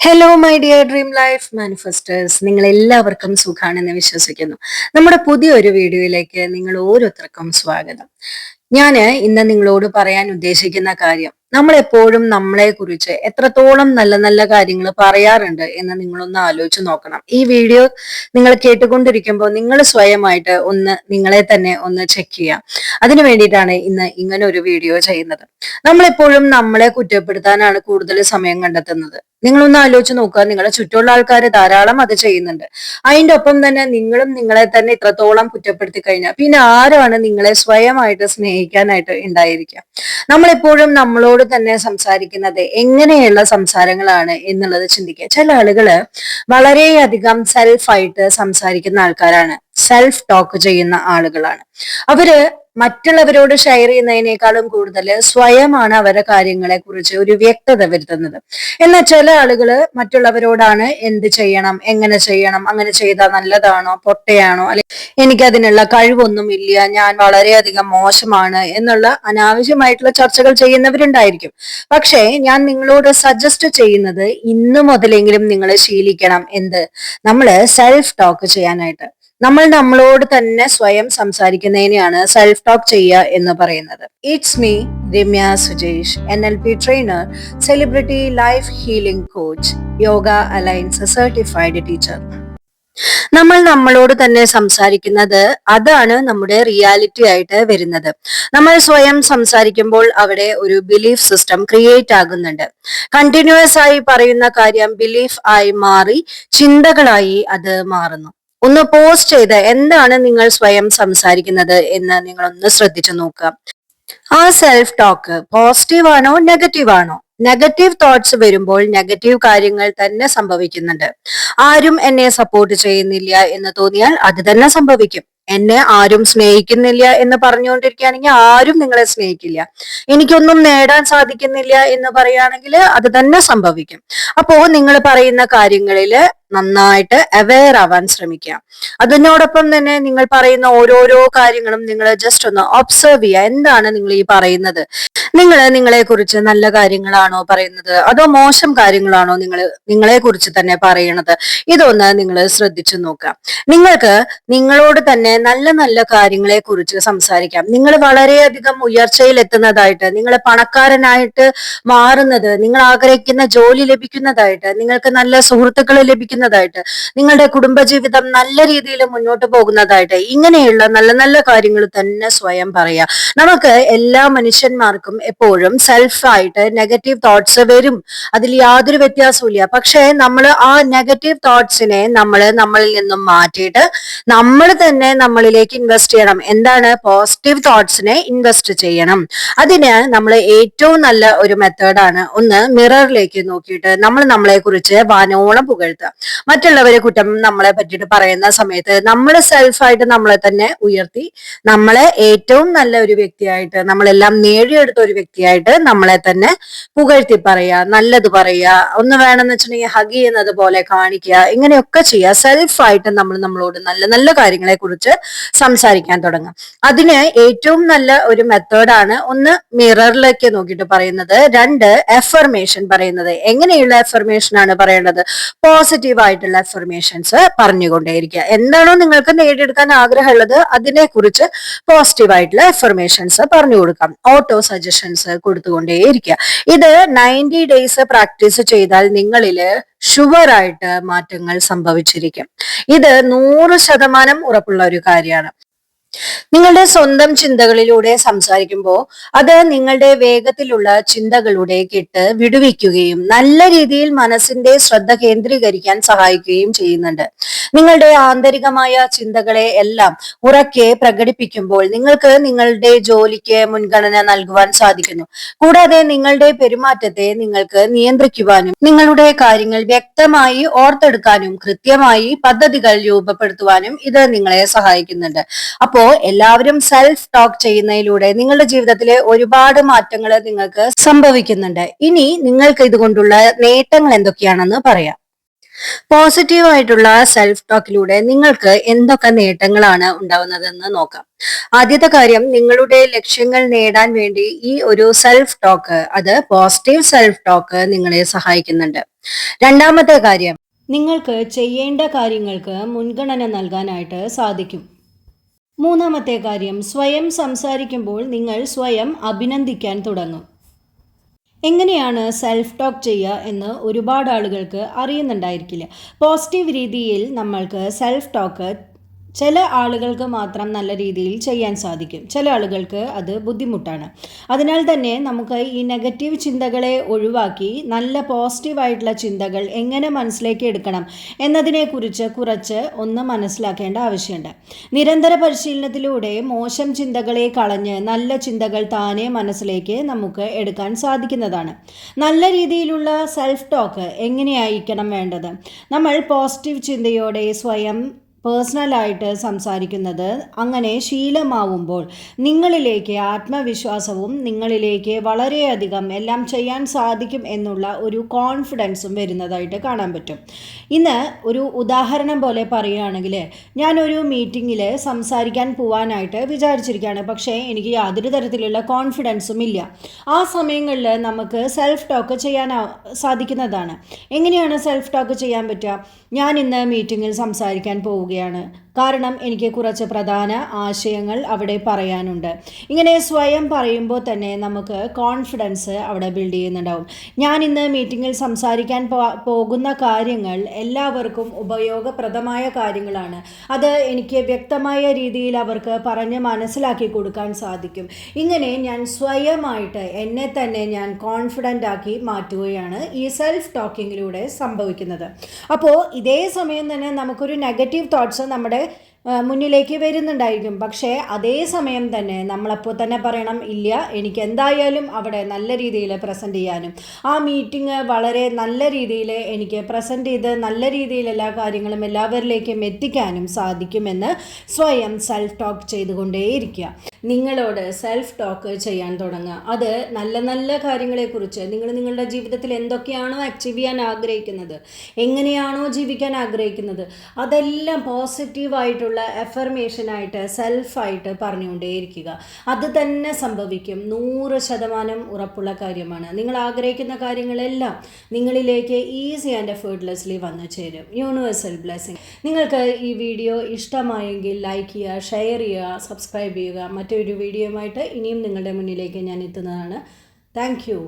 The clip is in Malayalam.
Hello my dear dream life manifesters, നിങ്ങൾ എല്ലാവർക്കും സുഖാണെന്ന് വിശ്വസിക്കുന്നു. നമ്മുടെ പുതിയൊരു വീഡിയോയിലേക്ക് നിങ്ങൾ ഓരോരുത്തർക്കും സ്വാഗതം. ഞാന് ഇന്ന് നിങ്ങളോട് പറയാൻ ഉദ്ദേശിക്കുന്ന കാര്യം, നമ്മൾ എപ്പോഴും നമ്മളെ കുറിച്ച് എത്രത്തോളം നല്ല നല്ല കാര്യങ്ങൾ പറയാറുണ്ട് എന്ന് നിങ്ങളൊന്ന് ആലോചിച്ച് നോക്കണം. ഈ വീഡിയോ നിങ്ങൾ കേട്ടുകൊണ്ടിരിക്കുമ്പോൾ നിങ്ങൾ സ്വയമായിട്ട് ഒന്ന് നിങ്ങളെ തന്നെ ഒന്ന് ചെക്ക് ചെയ്യാം. അതിനു വേണ്ടിയിട്ടാണ് ഇന്ന് ഇങ്ങനെ ഒരു വീഡിയോ ചെയ്യുന്നത്. നമ്മളെപ്പോഴും നമ്മളെ കുറ്റപ്പെടുത്താനാണ് കൂടുതൽ സമയം കണ്ടെത്തുന്നത്. നിങ്ങളൊന്ന് ആലോചിച്ച് നോക്കുക, നിങ്ങളുടെ ചുറ്റുമുള്ള ആൾക്കാർ ധാരാളം അത് ചെയ്യുന്നുണ്ട്. അതിന്റെ ഒപ്പം തന്നെ നിങ്ങളും നിങ്ങളെ തന്നെ ഇത്രത്തോളം കുറ്റപ്പെടുത്തി കഴിഞ്ഞാൽ പിന്നെ ആരാണ് നിങ്ങളെ സ്വയമായിട്ട് സ്നേഹിക്കാനായിട്ട് ഉണ്ടായിരിക്കുക? നമ്മളെപ്പോഴും നമ്മളോട് തന്നെ സംസാരിക്കുന്നത് എങ്ങനെയുള്ള സംസാരങ്ങളാണ് എന്നുള്ളത് ചിന്തിക്കുക. ചില ആളുകള് വളരെയധികം സെൽഫായിട്ട് സംസാരിക്കുന്ന ആൾക്കാരാണ്, സെൽഫ് ടോക്ക് ചെയ്യുന്ന ആളുകളാണ്. അവര് മറ്റുള്ളവരോട് ഷെയർ ചെയ്യുന്നതിനേക്കാളും കൂടുതൽ സ്വയമാണ് അവരുടെ കാര്യങ്ങളെ കുറിച്ച് ഒരു വ്യക്തത വരുത്തുന്നത്. എന്നാൽ ചില ആളുകള് മറ്റുള്ളവരോടാണ് എന്ത് ചെയ്യണം, എങ്ങനെ ചെയ്യണം, അങ്ങനെ ചെയ്താൽ നല്ലതാണോ, പൊട്ടയാണോ, അല്ലെ എനിക്കതിനുള്ള കഴിവൊന്നും ഇല്ല, ഞാൻ വളരെയധികം മോശമാണ് എന്നുള്ള അനാവശ്യമായിട്ടുള്ള ചർച്ചകൾ ചെയ്യുന്നവരുണ്ടായിരിക്കും. പക്ഷേ ഞാൻ നിങ്ങളോട് സജസ്റ്റ് ചെയ്യുന്നത്, ഇന്നു മുതലെങ്കിലും നിങ്ങൾ ശീലിക്കണം എന്ത്, നമ്മള് സെൽഫ് ടോക്ക് ചെയ്യാനായിട്ട്. നമ്മൾ നമ്മളോട് തന്നെ സ്വയം സംസാരിക്കുന്നതിനെയാണ് സെൽഫ് ടോക്ക് ചെയ്യുക എന്ന് പറയുന്നത്. It's me Ramya Sujesh, NLP trainer, celebrity life healing coach, yoga alliance certified teacher. നമ്മൾ നമ്മളോട് തന്നെ സംസാരിക്കുന്നത്, അതാണ് നമ്മുടെ റിയാലിറ്റി ആയിട്ട് വരുന്നത്. നമ്മൾ സ്വയം സംസാരിക്കുമ്പോൾ അവിടെ ഒരു ബിലീഫ് സിസ്റ്റം ക്രിയേറ്റ് ആകുന്നുണ്ട്. കണ്ടിന്യൂസ് ആയി പറയുന്ന കാര്യം ബിലീഫ് ആയി മാറി ചിന്തകളായി അത് മാറുന്നു. ഒന്ന് പോസ്റ്റ് ചെയ്ത് എന്താണ് നിങ്ങൾ സ്വയം സംസാരിക്കുന്നത് എന്ന് നിങ്ങളൊന്ന് ശ്രദ്ധിച്ചു നോക്കുക. ആ സെൽഫ് ടോക്ക് പോസിറ്റീവ് ആണോ നെഗറ്റീവ് ആണോ? നെഗറ്റീവ് തോട്ട്സ് വരുമ്പോൾ നെഗറ്റീവ് കാര്യങ്ങൾ തന്നെ സംഭവിക്കുന്നുണ്ട്. ആരും എന്നെ സപ്പോർട്ട് ചെയ്യുന്നില്ല എന്ന് തോന്നിയാൽ അത് തന്നെ സംഭവിക്കും. എന്നെ ആരും സ്നേഹിക്കുന്നില്ല എന്ന് പറഞ്ഞുകൊണ്ടിരിക്കുകയാണെങ്കിൽ ആരും നിങ്ങളെ സ്നേഹിക്കില്ല. എനിക്കൊന്നും നേടാൻ സാധിക്കുന്നില്ല എന്ന് പറയുകയാണെങ്കിൽ അത് തന്നെ സംഭവിക്കും. അപ്പോ നിങ്ങൾ പറയുന്ന കാര്യങ്ങളില് നന്നായിട്ട് അവെയർ ആവാൻ ശ്രമിക്കുക. അതിനോടൊപ്പം തന്നെ നിങ്ങൾ പറയുന്ന ഓരോരോ കാര്യങ്ങളും നിങ്ങൾ ജസ്റ്റ് ഒന്ന് ഒബ്സർവ് ചെയ്യുക. എന്താണ് നിങ്ങൾ ഈ പറയുന്നത്? നിങ്ങൾ നിങ്ങളെ കുറിച്ച് നല്ല കാര്യങ്ങളാണോ പറയുന്നത്, അതോ മോശം കാര്യങ്ങളാണോ നിങ്ങളെ കുറിച്ച് തന്നെ പറയണത്? ഇതൊന്ന് നിങ്ങൾ ശ്രദ്ധിച്ചു നോക്കാം. നിങ്ങൾക്ക് നിങ്ങളോട് തന്നെ നല്ല നല്ല കാര്യങ്ങളെ കുറിച്ച് സംസാരിക്കാം. നിങ്ങൾ വളരെയധികം ഉയർച്ചയിൽ എത്തുന്നതായിട്ട്, നിങ്ങൾ പണക്കാരനായിട്ട് മാറുന്നത്, നിങ്ങൾ ആഗ്രഹിക്കുന്ന ജോലി ലഭിക്കുന്നതായിട്ട്, നിങ്ങൾക്ക് നല്ല സുഹൃത്തുക്കളെ ലഭിക്കുന്നതായിട്ട്, നിങ്ങളുടെ കുടുംബജീവിതം നല്ല രീതിയിൽ മുന്നോട്ട് പോകുന്നതായിട്ട്, ഇങ്ങനെയുള്ള നല്ല നല്ല കാര്യങ്ങൾ തന്നെ സ്വയം പറയാം. നമുക്ക് എല്ലാ മനുഷ്യന്മാർക്കും എപ്പോഴും സെൽഫായിട്ട് നെഗറ്റീവ് തോട്ട്സ് വരും, അതിൽ യാതൊരു വ്യത്യാസവും ഇല്ല. പക്ഷെ നമ്മൾ ആ നെഗറ്റീവ് തോട്ട്സിനെ നമ്മളിൽ നിന്നും മാറ്റിയിട്ട് നമ്മൾ തന്നെ നമ്മളിലേക്ക് ഇൻവെസ്റ്റ് ചെയ്യണം. എന്താണ്? പോസിറ്റീവ് തോട്ട്സിനെ ഇൻവെസ്റ്റ് ചെയ്യണം. അതിന് നമ്മൾ ഏറ്റവും നല്ല ഒരു മെത്തേഡാണ്, ഒന്ന് മിററിലേക്ക് നോക്കിയിട്ട് നമ്മൾ നമ്മളെ കുറിച്ച് വാനോളം പുകഴ്ത്തുക. മറ്റുള്ളവരെ കുറ്റം നമ്മളെ പറ്റിയിട്ട് പറയുന്ന സമയത്ത് നമ്മൾ സെൽഫായിട്ട് നമ്മളെ തന്നെ ഉയർത്തി, നമ്മളെ ഏറ്റവും നല്ല ഒരു വ്യക്തിയായിട്ട്, നമ്മളെല്ലാം നേടിയെടുത്ത ഒരു വ്യക്തിയായിട്ട് നമ്മളെ തന്നെ പുകഴ്ത്തി പറയുക, നല്ലത് പറയുക, ഒന്ന് വേണമെന്ന് വെച്ചിട്ടുണ്ടെങ്കിൽ ഹഗ് ചെയ്യുന്നത് പോലെ കാണിക്കുക. ഇങ്ങനെയൊക്കെ ചെയ്യുക. സെൽഫായിട്ട് നമ്മളോട് നല്ല നല്ല കാര്യങ്ങളെ കുറിച്ച് സംസാരിക്കാൻ തുടങ്ങും. അതിന് ഏറ്റവും നല്ല ഒരു മെത്തേഡാണ് ഒന്ന് മിററിലേക്ക് നോക്കിയിട്ട് പറയുന്നത്, രണ്ട് എഫർമേഷൻ പറയുന്നത്. എങ്ങനെയുള്ള എഫർമേഷൻ ആണ് പറയേണ്ടത്? പോസിറ്റീവ് ആയിട്ടുള്ള എഫർമേഷൻസ് പറഞ്ഞുകൊണ്ടേയിരിക്കുക. എന്താണോ നിങ്ങൾക്ക് നേടിയെടുക്കാൻ ആഗ്രഹമുള്ളത് അതിനെ കുറിച്ച് പോസിറ്റീവ് ആയിട്ടുള്ള എഫർമേഷൻസ് പറഞ്ഞു കൊടുക്കാം. ഓട്ടോ സജഷൻസ് കൊടുത്തുകൊണ്ടേയിരിക്കുക. ഇത് 90 ഡേയ്സ് പ്രാക്ടീസ് ചെയ്താൽ നിങ്ങളില് ഷുവറായിട്ട് മാറ്റങ്ങൾ സംഭവിച്ചിരിക്കും. ഇത് 100% ഉറപ്പുള്ള ഒരു കാര്യമാണ്. നിങ്ങളുടെ സ്വന്തം ചിന്തകളിലൂടെ സംസാരിക്കുമ്പോൾ അത് നിങ്ങളുടെ വേഗത്തിലുള്ള ചിന്തകളുടെ കെട്ട് വിടുവിക്കുകയും നല്ല രീതിയിൽ മനസ്സിന്റെ ശ്രദ്ധ കേന്ദ്രീകരിക്കാൻ സഹായിക്കുകയും ചെയ്യുന്നുണ്ട്. നിങ്ങളുടെ ആന്തരികമായ ചിന്തകളെ എല്ലാം ഉറക്കെ പ്രകടിപ്പിക്കുമ്പോൾ നിങ്ങൾക്ക് നിങ്ങളുടെ ജോലിക്ക് മുൻഗണന നൽകുവാൻ സാധിക്കുന്നു. കൂടാതെ നിങ്ങളുടെ പെരുമാറ്റത്തെ നിങ്ങൾക്ക് നിയന്ത്രിക്കുവാനും നിങ്ങളുടെ കാര്യങ്ങൾ വ്യക്തമായി ഓർത്തെടുക്കാനും കൃത്യമായി പദ്ധതികൾ രൂപപ്പെടുത്തുവാനും ഇത് നിങ്ങളെ സഹായിക്കുന്നുണ്ട്. അപ്പോ എല്ലാവരും സെൽഫ് ടോക്ക് ചെയ്യുന്നതിലൂടെ നിങ്ങളുടെ ജീവിതത്തിലെ ഒരുപാട് മാറ്റങ്ങൾ നിങ്ങൾക്ക് സംഭവിക്കുന്നുണ്ട്. ഇനി നിങ്ങൾക്ക് ഇതുകൊണ്ടുള്ള നേട്ടങ്ങൾ എന്തൊക്കെയാണെന്ന് പറയാം. പോസിറ്റീവായിട്ടുള്ള സെൽഫ് ടോക്കിലൂടെ നിങ്ങൾക്ക് എന്തൊക്കെ നേട്ടങ്ങളാണ് ഉണ്ടാവുന്നതെന്ന് നോക്കാം. ആദ്യത്തെ കാര്യം, നിങ്ങളുടെ ലക്ഷ്യങ്ങൾ നേടാൻ വേണ്ടി ഈ ഒരു സെൽഫ് ടോക്ക്, അത് പോസിറ്റീവ് സെൽഫ് ടോക്ക് നിങ്ങളെ സഹായിക്കുന്നുണ്ട്. രണ്ടാമത്തെ കാര്യം, നിങ്ങൾക്ക് ചെയ്യേണ്ട കാര്യങ്ങൾക്ക് മുൻഗണന നൽകാനായിട്ട് സാധിക്കും. മൂന്നാമത്തെ കാര്യം, സ്വയം സംസാരിക്കുമ്പോൾ നിങ്ങൾ സ്വയം അഭിനന്ദിക്കാൻ തുടങ്ങും. എങ്ങനെയാണ് സെൽഫ് ടോക്ക് ചെയ്യുക എന്ന് ഒരുപാട് ആളുകൾക്ക് അറിയുന്നുണ്ടായിരിക്കില്ല. പോസിറ്റീവ് രീതിയിൽ നമ്മൾക്ക് സെൽഫ് ടോക്ക് ചില ആളുകൾക്ക് മാത്രം നല്ല രീതിയിൽ ചെയ്യാൻ സാധിക്കും, ചില ആളുകൾക്ക് അത് ബുദ്ധിമുട്ടാണ്. അതിനാൽ തന്നെ നമുക്ക് ഈ നെഗറ്റീവ് ചിന്തകളെ ഒഴിവാക്കി നല്ല പോസിറ്റീവായിട്ടുള്ള ചിന്തകൾ എങ്ങനെ മനസ്സിലേക്ക് എടുക്കണം എന്നതിനെക്കുറിച്ച് കുറച്ച് ഒന്ന് മനസ്സിലാക്കേണ്ട ആവശ്യമുണ്ട്. നിരന്തര പരിശീലനത്തിലൂടെ മോശം ചിന്തകളെ കളഞ്ഞ് നല്ല ചിന്തകൾ താനെ മനസ്സിലേക്ക് നമുക്ക് എടുക്കാൻ സാധിക്കുന്നതാണ്. നല്ല രീതിയിലുള്ള സെൽഫ് ടോക്ക് എങ്ങനെയായിരിക്കണം വേണ്ടത്? നമ്മൾ പോസിറ്റീവ് ചിന്തയോടെ സ്വയം പേഴ്സണലായിട്ട് സംസാരിക്കുന്നത് അങ്ങനെ ശീലമാവുമ്പോൾ നിങ്ങളിലേക്ക് ആത്മവിശ്വാസവും നിങ്ങളിലേക്ക് വളരെയധികം എല്ലാം ചെയ്യാൻ സാധിക്കും എന്നുള്ള ഒരു കോൺഫിഡൻസും വരുന്നതായിട്ട് കാണാൻ പറ്റും. ഇന്ന് ഒരു ഉദാഹരണം പോലെ പറയുകയാണെങ്കിൽ, ഞാനൊരു മീറ്റിങ്ങിൽ സംസാരിക്കാൻ പോവാനായിട്ട് വിചാരിച്ചിരിക്കുകയാണ്, പക്ഷേ എനിക്ക് യാതൊരു തരത്തിലുള്ള കോൺഫിഡൻസും ഇല്ല. ആ സമയങ്ങളിൽ നമുക്ക് സെൽഫ് ടോക്ക് ചെയ്യാൻ സാധിക്കുന്നതാണ്. എങ്ങനെയാണ് സെൽഫ് ടോക്ക് ചെയ്യാൻ പറ്റുക? ഞാൻ ഇന്ന് മീറ്റിങ്ങിൽ സംസാരിക്കാൻ പോവുകയാണ്, കാരണം എനിക്ക് കുറച്ച് പ്രധാന ആശയങ്ങൾ അവിടെ പറയാനുണ്ട്. ഇങ്ങനെ സ്വയം പറയുമ്പോൾ തന്നെ നമുക്ക് കോൺഫിഡൻസ് അവിടെ ബിൽഡ് ചെയ്യുന്നുണ്ടാവും. ഞാൻ ഇന്ന് മീറ്റിങ്ങിൽ സംസാരിക്കാൻ പോകുന്ന കാര്യങ്ങൾ എല്ലാവർക്കും ഉപയോഗപ്രദമായ കാര്യങ്ങളാണ്. അത് എനിക്ക് വ്യക്തമായ രീതിയിൽ അവർക്ക് പറഞ്ഞ് മനസ്സിലാക്കി കൊടുക്കാൻ സാധിക്കും. ഇങ്ങനെ ഞാൻ സ്വയമായിട്ട് എന്നെ തന്നെ ഞാൻ കോൺഫിഡൻ്റ് ആക്കി മാറ്റുകയാണ് ഈ സെൽഫ് ടോക്കിങ്ങിലൂടെ സംഭവിക്കുന്നത്. അപ്പോൾ ഇതേ സമയം തന്നെ നമുക്കൊരു നെഗറ്റീവ് തോട്ട്സ് നമ്മുടെ മുന്നിലേക്ക് വരുന്നുണ്ടായിരിക്കും. പക്ഷേ അതേ സമയം തന്നെ നമ്മളപ്പോൾ തന്നെ പറയണം, ഇല്ല, എനിക്ക് എന്തായാലും അവിടെ നല്ല രീതിയിൽ പ്രസൻറ്റ് ചെയ്യാനും ആ മീറ്റിംഗ് വളരെ നല്ല രീതിയിൽ എനിക്ക് പ്രസൻറ്റ് ചെയ്ത് നല്ല രീതിയിൽ എല്ലാ കാര്യങ്ങളും എല്ലാവരിലേക്കും എത്തിക്കാനും സാധിക്കുമെന്ന് സ്വയം സെൽഫ് ടോക്ക് ചെയ്തുകൊണ്ടേയിരിക്കുക. നിങ്ങളോട് സെൽഫ് ടോക്ക് ചെയ്യാൻ തുടങ്ങുക. അത് നല്ല നല്ല കാര്യങ്ങളെക്കുറിച്ച്, നിങ്ങൾ നിങ്ങളുടെ ജീവിതത്തിൽ എന്തൊക്കെയാണോ അച്ചീവ് ചെയ്യാൻ ആഗ്രഹിക്കുന്നത്, എങ്ങനെയാണോ ജീവിക്കാൻ ആഗ്രഹിക്കുന്നത്, അതെല്ലാം പോസിറ്റീവായിട്ടുള്ള എഫർമേഷനായിട്ട് സെൽഫായിട്ട് പറഞ്ഞുകൊണ്ടേയിരിക്കുക. അത് തന്നെ സംഭവിക്കും. 100% ഉറപ്പുള്ള കാര്യമാണ്. നിങ്ങൾ ആഗ്രഹിക്കുന്ന കാര്യങ്ങളെല്ലാം നിങ്ങളിലേക്ക് ഈസി ആൻഡ് എഫേർട്ട്ലെസ്ലി വന്നു ചേരും. Universal blessing. നിങ്ങൾക്ക് ഈ വീഡിയോ ഇഷ്ടമായെങ്കിൽ ലൈക്ക് ചെയ്യുക, ഷെയർ ചെയ്യുക, സബ്സ്ക്രൈബ് ചെയ്യുക. മറ്റൊരു വീഡിയോയുമായിട്ട് ഇനിയും നിങ്ങളുടെ മുന്നിലേക്ക് ഞാൻ എത്തുന്നതാണ്. Thank you.